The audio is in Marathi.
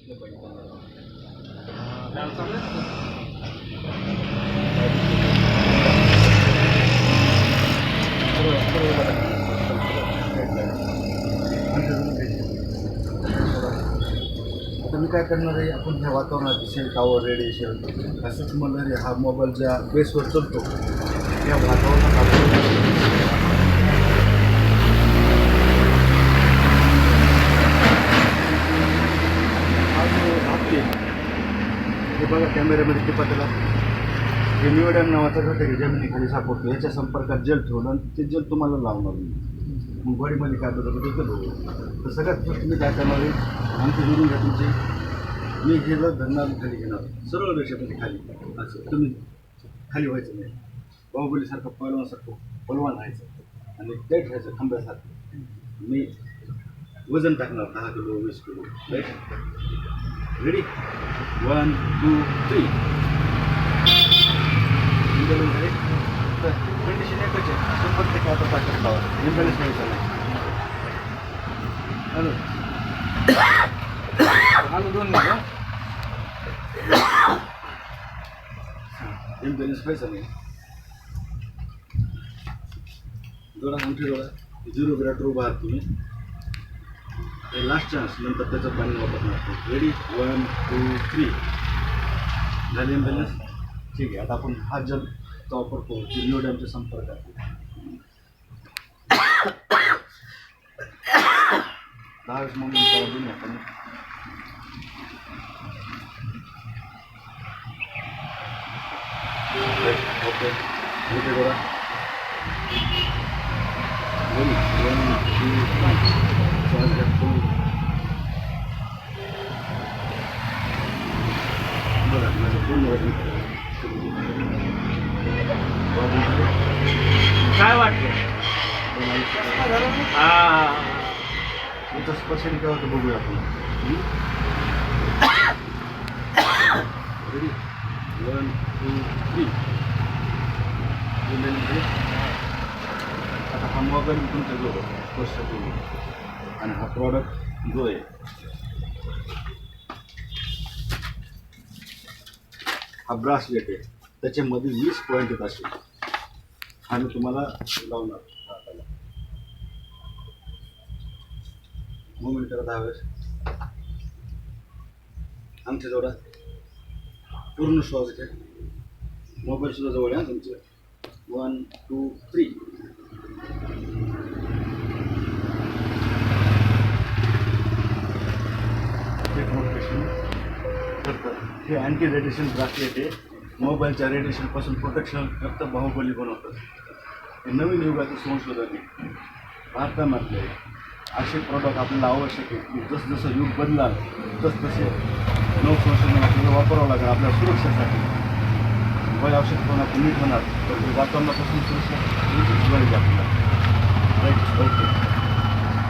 दिसलं पाहिजे त्यांना. आता मी काय करणार आहे, आपण ह्या वातावरणात दिसेल टॉवर रेडिएशन असंच म्हणणार आहे, हा मोबाईल ज्या बेसवर चालतो त्या वातावरणात आपण हे बघा कॅमेऱ्यामध्ये टिपा त्याला हे निवडॅम नावाचा घटक आहे जमिनीखाली सापडतो. याच्या संपर्कात जल ठेवलं आणि ते जल तुम्हाला लावणार नाही. मग बॉडीमध्ये काय बदल होतं ते बघू. तर सगळ्यात फर्स्ट मी काय करणार आहे, आमची जोडून घ्या तुमची. मी हे जर धरणार खाली घेणार सरळ रेषेमध्ये खाली असं तुम्ही खाली व्हायचं नाही. बाहुबलीसारखं पलवान राहायचं आणि ते ठेवायचं खंब्यासारखं. मी वजन टाकणार 10 किलो 20 किलो. Right, ready 1 2 3. तर कंडिशन एकच आहे, 100% आता ताकद लावा, इम्बॅलन्स व्हायचा नाही. हॅलो आलो 2 मिनिटं. इम्बॅलन्स व्हायचा नाही. जोडा मोठी जोडा 0 ग्रेटर उभा आहात तुम्ही. लास्ट चान्स, नंतर त्याचं पाणी वापरणार. रेडी 1 2 3. झाले इम्बॅलन्स. ठीक आहे, आता आपण हा जलचा वापर करू निवडॅमच्या संपर्कात. 10 मोमेंट करा दोन्ही आपण. ओके मोठे जोडा 1 2 श्वास घ्या फुल. बघा माझं पूर्ण वजन काय वाटतं? तुमचा स्पर्शनी काय होतं बघूया आपण. रेडी 1 2 3. आता हा मोबाईल तुमच्या जवळ स्पर्श करू आणि हा प्रॉडक्ट जो आहे हा ब्रासलेट आहे, त्याच्यामध्ये 20 पॉईंट येत असेल. हा मी तुम्हाला लावणार हाताला. मोमेंट करा 10 वेळेस. आमच्या जोडा पूर्ण श्वास घ्या. मोबाईल सुद्धा जवळ आहे तुमचं. 1 2 3. हे अँटी रेडिएशन ब्रासलेट आहे. मोबाईलच्या रेडिएशनपासून प्रोटेक्शन करतं, बाहुबली बनवतं. हे नवीन युगाचं संशोधन आहे, भारतामधले. असे प्रॉडक्ट आपल्याला आवश्यक आहे की जसं युग बदलाल तसतसे नवसंशोधन आपल्याला वापरावं लागेल आपल्या सुरक्षेसाठी. मोबाईल आवश्यक पण आपण नीट होणार तर वातावरणापासून सुरक्षा आपल्याला. Right, okay.